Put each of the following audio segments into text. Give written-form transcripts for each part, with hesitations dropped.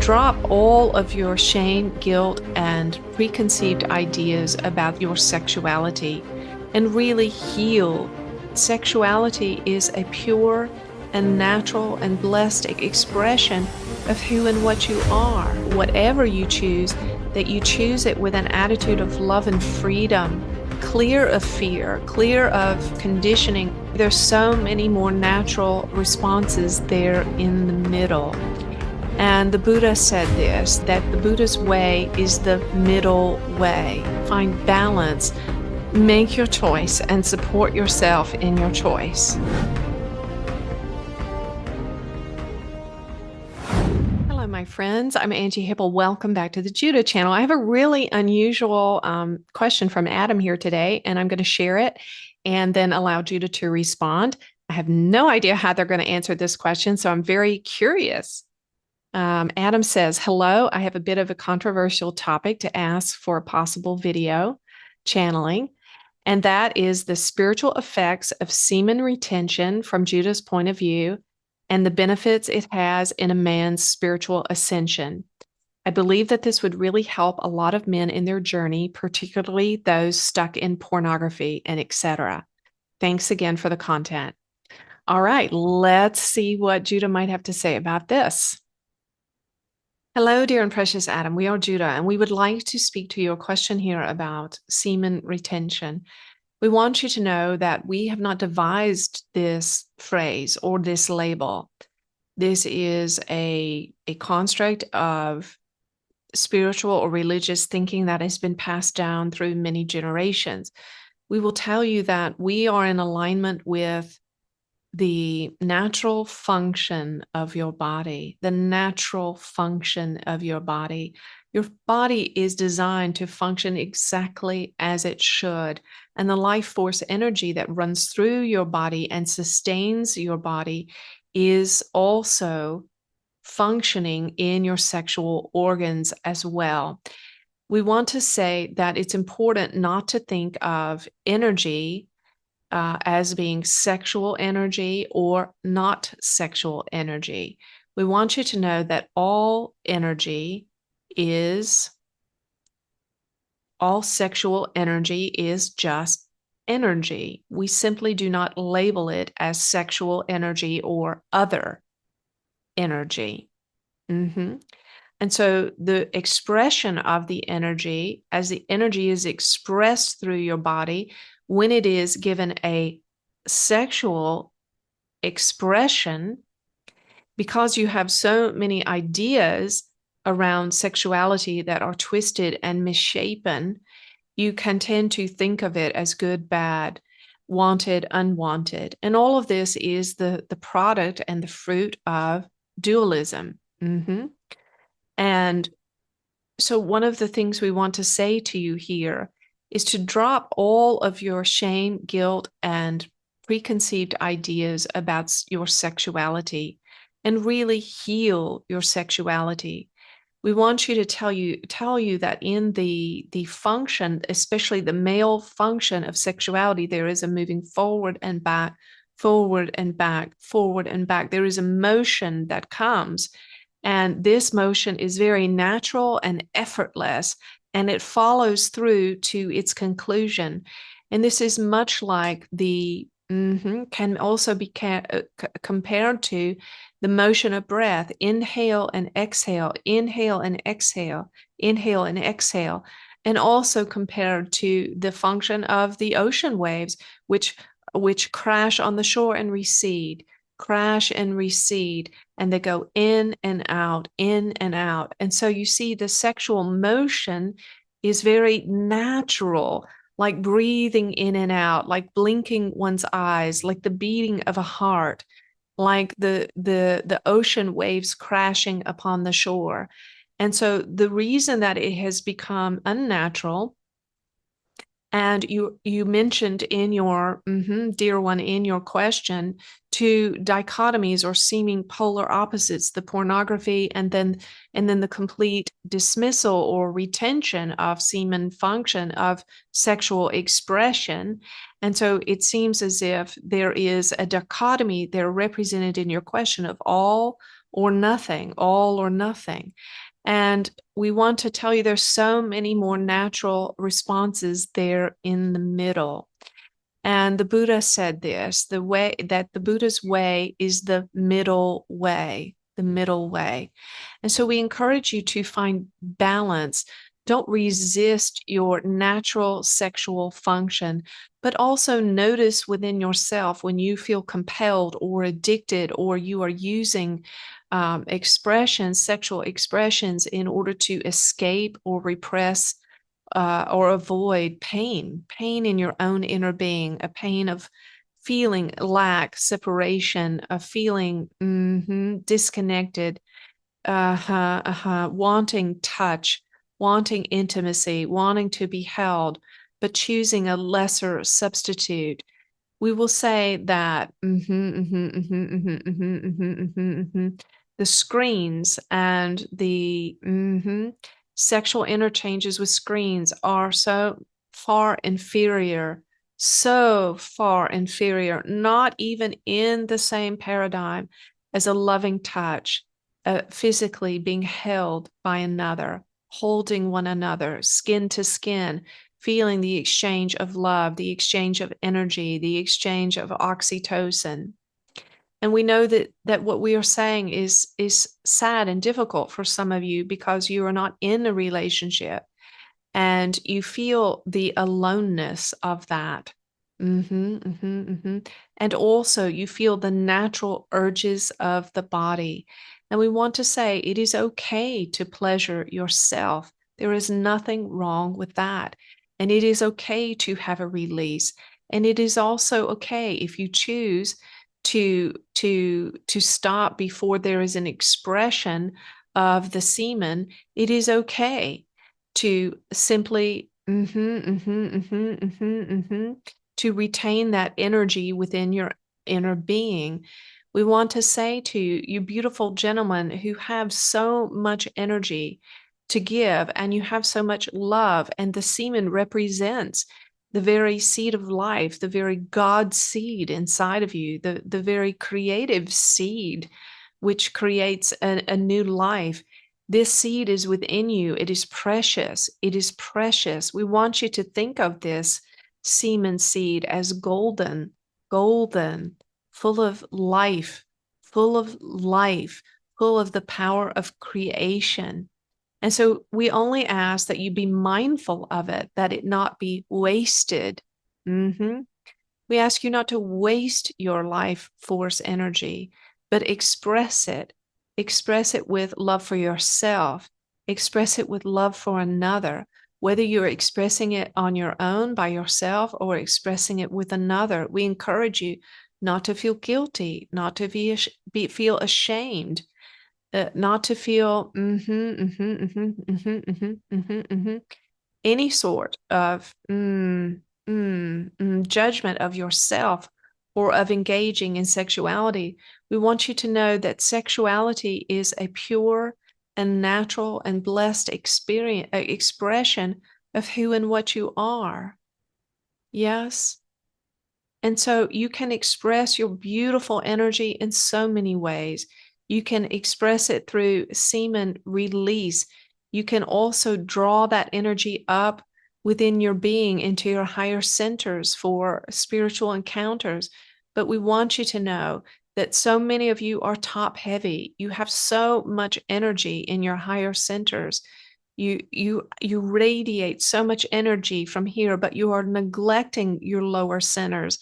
drop all of your shame, guilt, and preconceived ideas about your sexuality and really heal. Sexuality is a pure and natural and blessed expression of who and what you are. Whatever you choose, that you choose it with an attitude of love and freedom, clear of fear, clear of conditioning. There's so many more natural responses there in the middle. And the Buddha said this, that the Buddha's way is the middle way. Find balance, make your choice, and support yourself in your choice. Hello, my friends. I'm Angie Hipple. Welcome back to the Judah channel. I have a really unusual question from Adam here today, and I'm going to share it and then allow Judah to respond. I have no idea how they're going to answer this question, so I'm very curious. Adam says, hello, I have a bit of a controversial topic to ask for a possible video channeling, and that is the spiritual effects of semen retention from Judah's point of view and the benefits it has in a man's spiritual ascension. I believe that this would really help a lot of men in their journey, particularly those stuck in pornography and etc. Thanks again for the content. All right, let's see what Judah might have to say about this. Hello, dear and precious Adam. We are Judah, and we would like to speak to your question here about semen retention. We want you to know that we have not devised this phrase or this label. This is a construct of spiritual or religious thinking that has been passed down through many generations. We will tell you that we are in alignment with the natural function of your body, the natural function of your body. Your body is designed to function exactly as it should. And the life force energy that runs through your body and sustains your body is also functioning in your sexual organs as well. We want to say that it's important not to think of energy as being sexual energy or not sexual energy. We want you to know that all sexual energy is just energy. We simply do not label it as sexual energy or other energy. And so the expression of the energy, as the energy is expressed through your body, when it is given a sexual expression, because you have so many ideas around sexuality that are twisted and misshapen, you can tend to think of it as good, bad, wanted, unwanted. And all of this is the product and the fruit of dualism. And so one of the things we want to say to you here is to drop all of your shame, guilt, and preconceived ideas about your sexuality and really heal your sexuality. We want you to tell you that in the function, especially the male function of sexuality, there is a moving forward and back, forward and back, forward and back. There is a motion that comes, and this motion is very natural and effortless, and it follows through to its conclusion. And this is much like can also be compared to the motion of breath. Inhale and exhale, inhale and exhale, inhale and exhale. And also compared to the function of the ocean waves, which crash on the shore and recede, crash and recede, and they go in and out, in and out. And so you see the sexual motion is very natural, like breathing in and out, like blinking one's eyes, like the beating of a heart, like the ocean waves crashing upon the shore. And so the reason that it has become unnatural, and you mentioned in your dear one, in your question, two dichotomies or seeming polar opposites, the pornography and then the complete dismissal or retention of semen function, of sexual expression. And so it seems as if there is a dichotomy there represented in your question of all or nothing, all or nothing. And we want to tell you there's so many more natural responses there in the middle. And the Buddha said this, the way that the Buddha's way is the middle way, the middle way. And so we encourage you to find balance. Don't resist your natural sexual function, but also notice within yourself when you feel compelled or addicted, or you are using expressions, sexual expressions, in order to escape or repress or avoid pain in your own inner being, a pain of feeling lack, separation, of feeling disconnected, wanting touch, wanting intimacy, wanting to be held, but choosing a lesser substitute. We will say that the screens and the sexual interchanges with screens are so far inferior, not even in the same paradigm as a loving touch, physically being held by another, holding one another, skin to skin, feeling the exchange of love, the exchange of energy, the exchange of oxytocin. And we know that what we are saying is sad and difficult for some of you because you are not in a relationship and you feel the aloneness of that. And also you feel the natural urges of the body. And we want to say it is okay to pleasure yourself. There is nothing wrong with that. And it is okay to have a release. And it is also okay if you choose to stop before there is an expression of the semen. It is okay to simply to retain that energy within your inner being. We want to say to you beautiful gentlemen who have so much energy to give, and you have so much love, and the semen represents the very seed of life, the very God seed inside of you, the very creative seed which creates a new life. This seed is within you. It is precious. It is precious. We want you to think of this semen seed as golden, golden, full of life, full of life, full of the power of creation. And so we only ask that you be mindful of it, that it not be wasted. We ask you not to waste your life force energy, but express it. Express it with love for yourself. Express it with love for another, whether you're expressing it on your own by yourself or expressing it with another. We encourage you not to feel guilty, not to feel ashamed, not to feel any sort of judgment of yourself or of engaging in sexuality. We want you to know that sexuality is a pure and natural and blessed expression of who and what you are. Yes. And so you can express your beautiful energy in so many ways. You can express it through semen release. You can also draw that energy up within your being into your higher centers for spiritual encounters. But we want you to know that so many of you are top heavy. You have so much energy in your higher centers. You radiate so much energy from here, but you are neglecting your lower centers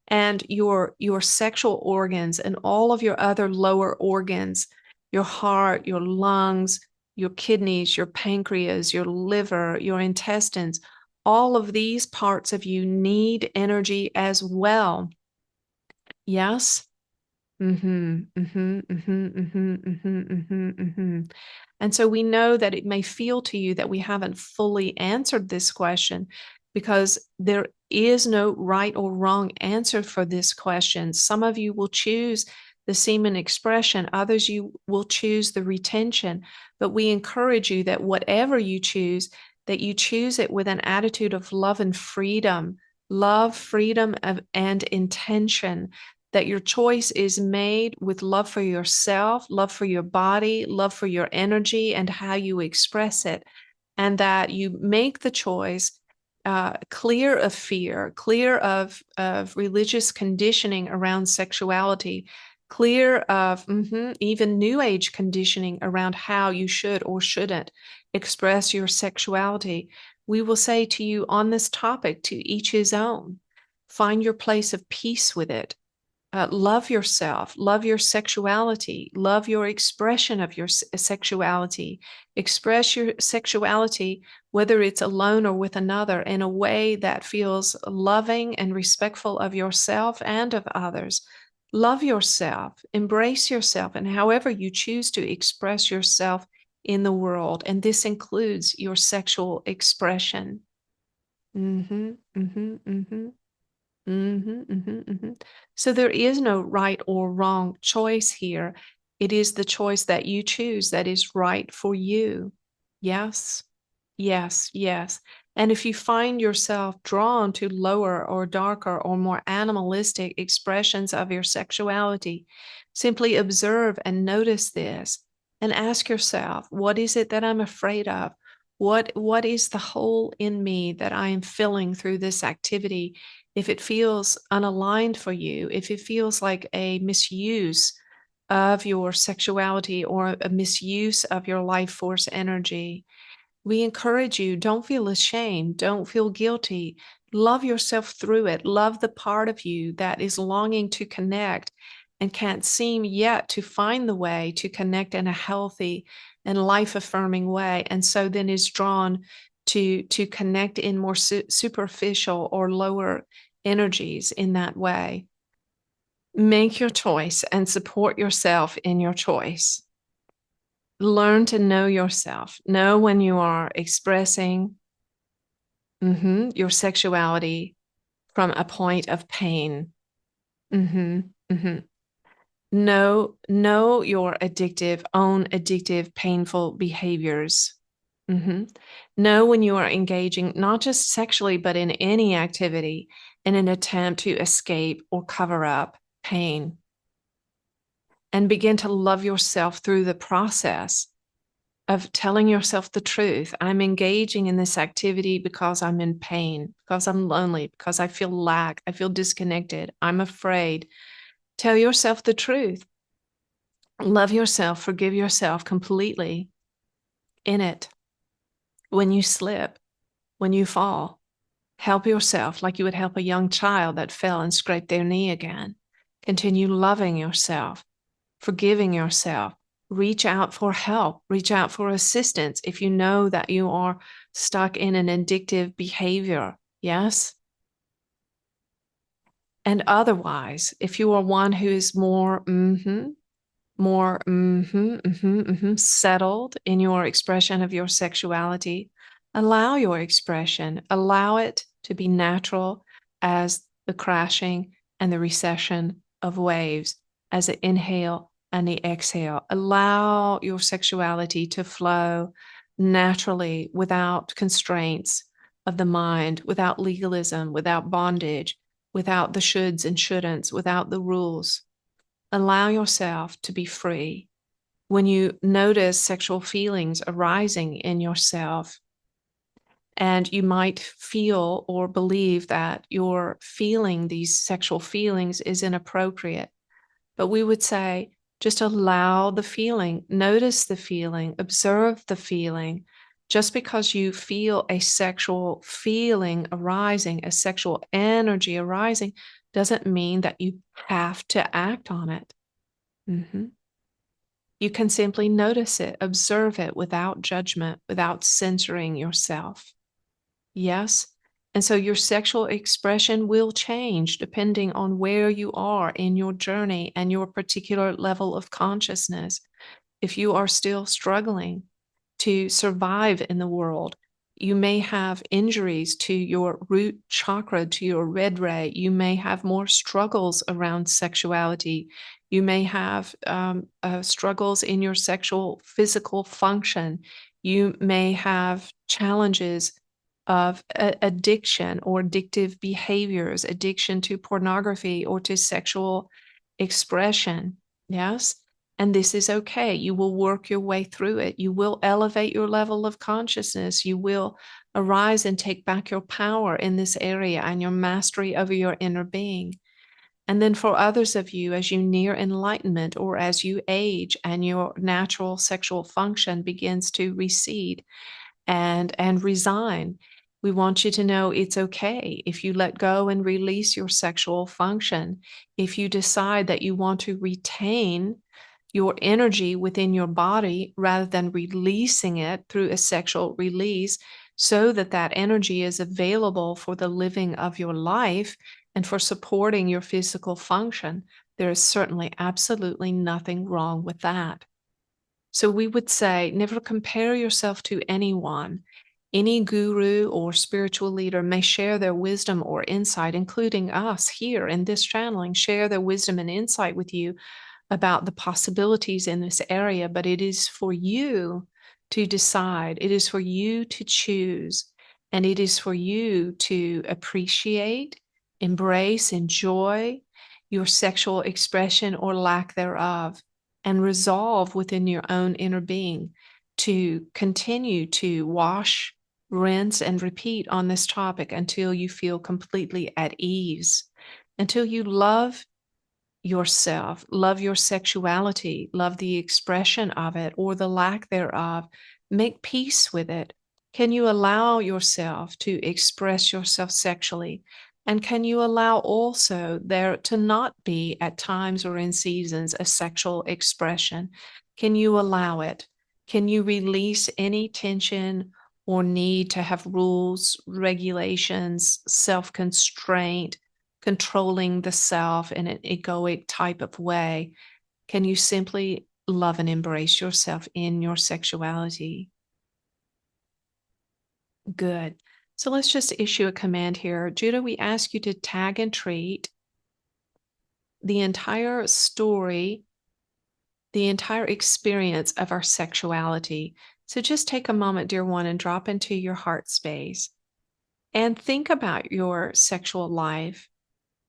and your sexual organs and all of your other lower organs, your heart, your lungs, your kidneys, your pancreas, your liver, your intestines. All of these parts of you need energy as well. Yes? And so we know that it may feel to you that we haven't fully answered this question because there is no right or wrong answer for this question. Some of you will choose the semen expression, others you will choose the retention, but we encourage you that whatever you choose, that you choose it with an attitude of love and freedom, and intention, that your choice is made with love for yourself, love for your body, love for your energy and how you express it, and that you make the choice clear of fear, clear of religious conditioning around sexuality, clear of even New Age conditioning around how you should or shouldn't express your sexuality. We will say to you on this topic, to each his own. Find your place of peace with it. Love yourself, love your sexuality, love your expression of your sexuality. Express your sexuality, whether it's alone or with another, in a way that feels loving and respectful of yourself and of others. Love yourself, embrace yourself, and however you choose to express yourself in the world. And this includes your sexual expression. Mm-hmm, mm-hmm, mm-hmm. So there is no right or wrong choice here. It is the choice that you choose that is right for you. Yes, yes, yes. And if you find yourself drawn to lower or darker or more animalistic expressions of your sexuality, simply observe and notice this and ask yourself, what is it that I'm afraid of? What is the hole in me that I am filling through this activity? If it feels unaligned for you, if it feels like a misuse of your sexuality or a misuse of your life force energy, we encourage you, don't feel ashamed, don't feel guilty. Love yourself through it. Love the part of you that is longing to connect and can't seem yet to find the way to connect in a healthy and life-affirming way. And so then is drawn to connect in more superficial or lower energies in that way. Make your choice and support yourself in your choice. Learn to know yourself. Know when you are expressing your sexuality from a point of pain. Mm-hmm, mm-hmm. Know your own addictive, painful behaviors. Know when you are engaging, not just sexually, but in any activity in an attempt to escape or cover up pain. And begin to love yourself through the process of telling yourself the truth. I'm engaging in this activity because I'm in pain, because I'm lonely, because I feel lack, I feel disconnected, I'm afraid. Tell yourself the truth. Love yourself, forgive yourself completely in it. When you slip, when you fall, help yourself like you would help a young child that fell and scraped their knee again. Continue loving yourself, forgiving yourself. Reach out for help, reach out for assistance if you know that you are stuck in an addictive behavior. Yes? And otherwise, if you are one who is more settled in your expression of your sexuality, allow your expression, allow it to be natural as the crashing and the recession of waves, as the inhale and the exhale. Allow your sexuality to flow naturally without constraints of the mind, without legalism, without bondage, without the shoulds and shouldn'ts, without the rules. Allow yourself to be free. When you notice sexual feelings arising in yourself, and you might feel or believe that your feeling these sexual feelings is inappropriate, but we would say, just allow the feeling, notice the feeling, observe the feeling. Just because you feel a sexual feeling arising, a sexual energy arising, doesn't mean that you have to act on it. You can simply notice it, observe it without judgment, without censoring yourself. Yes? And so your sexual expression will change depending on where you are in your journey and your particular level of consciousness. If you are still struggling to survive in the world, you may have injuries to your root chakra, to your red ray. You may have more struggles around sexuality. You may have struggles in your sexual physical function. You may have challenges of addiction or addictive behaviors, addiction to pornography or to sexual expression. Yes. And this is okay. You will work your way through it. You will elevate your level of consciousness. You will arise and take back your power in this area and your mastery over your inner being. And then for others of you, as you near enlightenment or as you age and your natural sexual function begins to recede and resign, we want you to know it's okay if you let go and release your sexual function. If you decide that you want to retain your energy within your body rather than releasing it through a sexual release, so that that energy is available for the living of your life and for supporting your physical function, there is certainly absolutely nothing wrong with that. So we would say never compare yourself to anyone. Any guru or spiritual leader may share their wisdom or insight, including us here in this channeling, share their wisdom and insight with you about the possibilities in this area, but it is for you to decide. It is for you to choose, and it is for you to appreciate, embrace, enjoy your sexual expression or lack thereof, and resolve within your own inner being to continue to wash, rinse, and repeat on this topic until you feel completely at ease, until you love yourself, love your sexuality, love the expression of it or the lack thereof. Make peace with it. Can you allow yourself to express yourself sexually? And can you allow also there to not be at times or in seasons a sexual expression? Can you allow it? Can you release any tension or need to have rules, regulations, self constraint, controlling the self in an egoic type of way? Can you simply love and embrace yourself in your sexuality? Good. So let's just issue a command here. Judah, we ask you to tag and treat the entire story, the entire experience of our sexuality. So just take a moment, dear one, and drop into your heart space and think about your sexual life.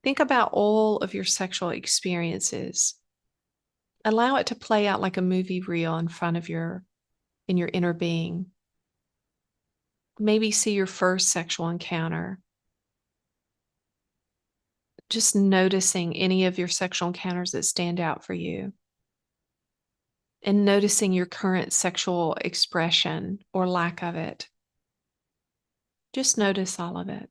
Think about all of your sexual experiences. Allow it to play out like a movie reel in front of in your inner being. Maybe see your first sexual encounter. Just noticing any of your sexual encounters that stand out for you. And noticing your current sexual expression or lack of it. Just notice all of it.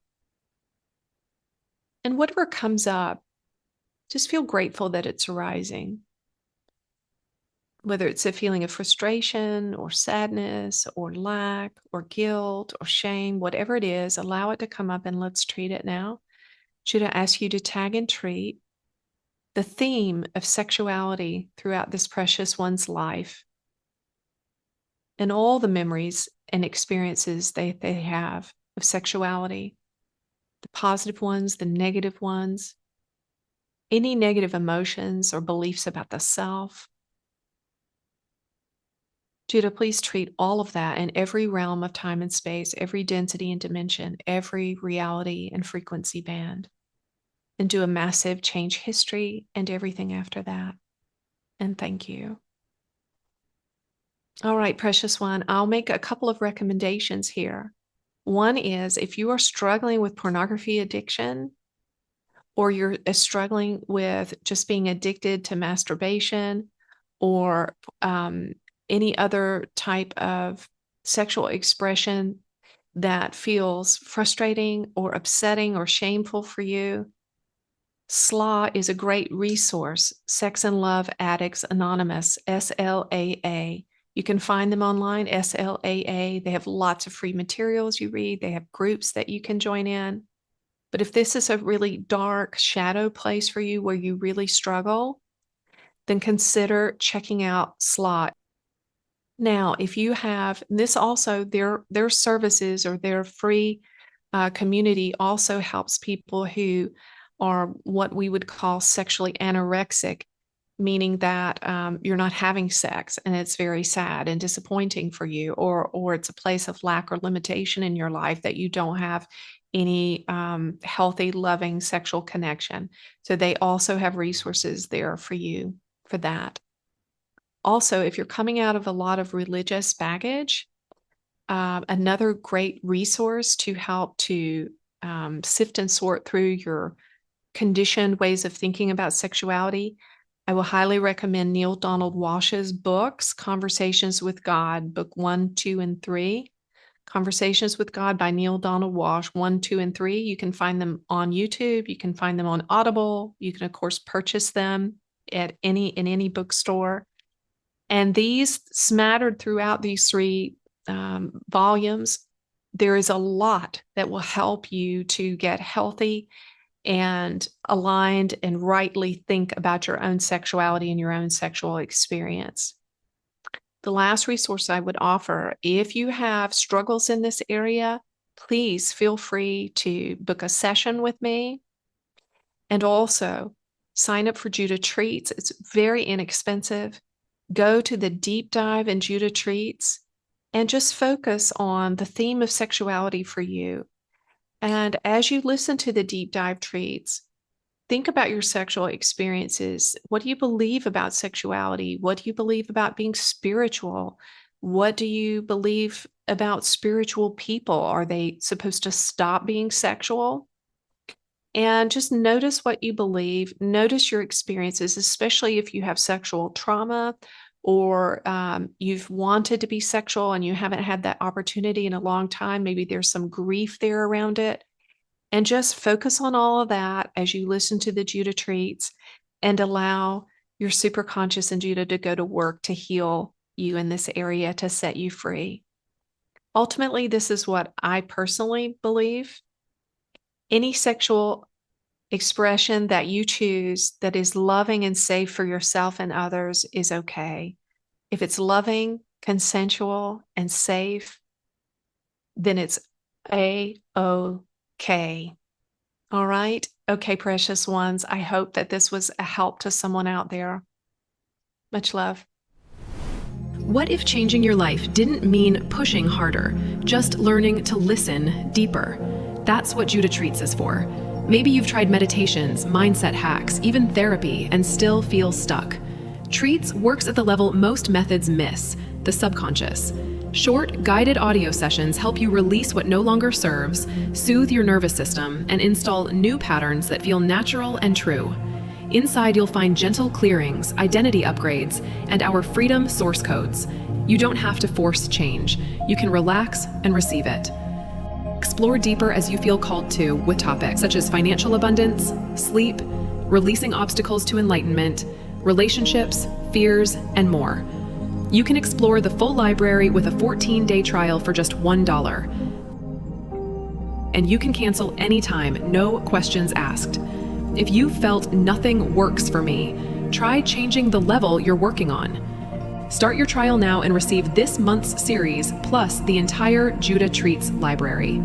And whatever comes up, just feel grateful that it's arising. Whether it's a feeling of frustration or sadness or lack or guilt or shame, whatever it is, allow it to come up and let's treat it now. Should I ask you to tag and treat the theme of sexuality throughout this precious one's life and all the memories and experiences they have of sexuality, the positive ones, the negative ones, any negative emotions or beliefs about the self. Judah, please treat all of that in every realm of time and space, every density and dimension, every reality and frequency band, and do a massive change history and everything after that. And thank you. All right, precious one, I'll make a couple of recommendations here. One is if you are struggling with pornography addiction, or you're struggling with just being addicted to masturbation or any other type of sexual expression that feels frustrating or upsetting or shameful for you, SLAA is a great resource. Sex and Love Addicts Anonymous, SLAA. You can find them online, SLAA. They have lots of free materials you read. They have groups that you can join in. But if this is a really dark shadow place for you where you really struggle, then consider checking out SLAA. Now, if you have this also, their services or their free community also helps people who are what we would call sexually anorexic, meaning that you're not having sex and it's very sad and disappointing for you, or it's a place of lack or limitation in your life that you don't have any healthy, loving sexual connection. So they also have resources there for you for that. Also, if you're coming out of a lot of religious baggage, another great resource to help to sift and sort through your conditioned ways of thinking about sexuality, I will highly recommend Neil Donald Walsh's books, Conversations with God, book 1, 2, and 3. Conversations with God by Neil Donald Walsh, 1, 2, and 3. You can find them on YouTube. You can find them on Audible. You can, of course, purchase them in any bookstore. And these smattered throughout these 3 volumes, there is a lot that will help you to get healthy and aligned and rightly think about your own sexuality and your own sexual experience. The last resource I would offer, if you have struggles in this area, please feel free to book a session with me. And also sign up for Judah Treats. It's very inexpensive. Go to the deep dive in Judah Treats and just focus on the theme of sexuality for you. And as you listen to the deep dive treats, think about your sexual experiences. What do you believe about sexuality? What do you believe about being spiritual? What do you believe about spiritual people? Are they supposed to stop being sexual? And just notice what you believe. Notice your experiences, especially if you have sexual trauma or you've wanted to be sexual and you haven't had that opportunity in a long time. Maybe there's some grief there around it. And just focus on all of that as you listen to the Judah Treats and allow your superconscious and Judah to go to work to heal you in this area, to set you free. Ultimately, this is what I personally believe. Any sexual expression that you choose that is loving and safe for yourself and others is okay. If it's loving, consensual, and safe, then it's A-OK. All right? Okay, precious ones. I hope that this was a help to someone out there. Much love. What if changing your life didn't mean pushing harder, just learning to listen deeper? That's what Judah Treats is for. Maybe you've tried meditations, mindset hacks, even therapy, and still feel stuck. Treats works at the level most methods miss, the subconscious. Short, guided audio sessions help you release what no longer serves, soothe your nervous system, and install new patterns that feel natural and true. Inside, you'll find gentle clearings, identity upgrades, and our freedom source codes. You don't have to force change. You can relax and receive it. Explore deeper as you feel called to with topics such as financial abundance, sleep, releasing obstacles to enlightenment, relationships, fears, and more. You can explore the full library with a 14-day trial for just $1. And you can cancel anytime, no questions asked. If you felt nothing works for me, try changing the level you're working on. Start your trial now and receive this month's series plus the entire Judah Treats library.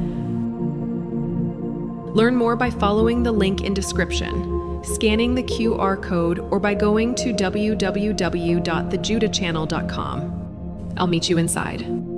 Learn more by following the link in description, scanning the QR code, or by going to www.thejudahchannel.com. I'll meet you inside.